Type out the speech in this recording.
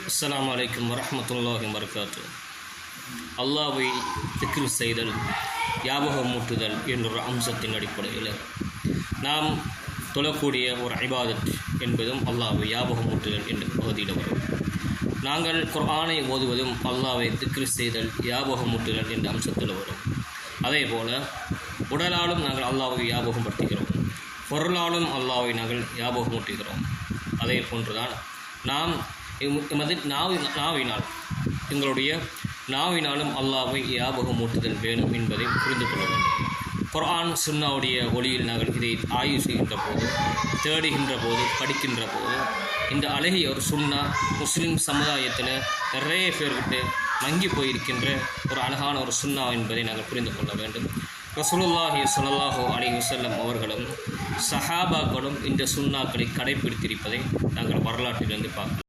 அஸ்ஸலாமு அலைக்கும் வரஹ்மத்துல்லாஹி வபரகாத்து. அல்லாஹ்வை திக்ர் செய்தல், ஞாபகமூட்டுதல் என்ற அம்சத்தின் அடிப்படையில் நாம் தொழக்கூடிய ஒரு இபாதத் என்பதும் அல்லாஹ்வை ஞாபகமூட்டுதல் என்ற பகுதியில் வரும். நாங்கள் குர்ஆனை ஓதுவதும் அல்லாஹ்வை திக்ர் செய்தல், ஞாபகமூட்டுதல் என்ற அம்சத்தில் வரும். அதே போல் உடலாலும் நாங்கள் அல்லாஹ்வை ஞாபகப்படுத்துகிறோம், பொருளாலும் அல்லாஹ்வை நாங்கள் ஞாபகமூட்டுகிறோம். அதே போன்றுதான் நாம் எமது நாவினால் எங்களுடைய நாவினாலும் அல்லாஹ்வை ஞாபகமூட்டுதல் வேணும் என்பதை புரிந்து கொள்ள வேண்டும். குர்ஆன் சுன்னாவுடைய ஒளியில் நாங்கள் இதை ஆய்வு செய்கின்ற போது, தேடுகின்ற போது, படிக்கின்ற போது இந்த அழகிய ஒரு சுன்னா முஸ்லீம் சமுதாயத்தில் நிறைய பேர்கிட்ட மங்கி போயிருக்கின்ற ஒரு அழகான ஒரு சுன்னா என்பதை நாங்கள் புரிந்து கொள்ள வேண்டும். ரசூலுல்லாஹி ஸல்லல்லாஹு அலைஹி வஸல்லம் அவர்களும் சஹாபாக்களும் இந்த சுன்னாக்களை கடைபிடித்திருப்பதை நாங்கள் வரலாற்றிலிருந்து பார்க்கலாம்.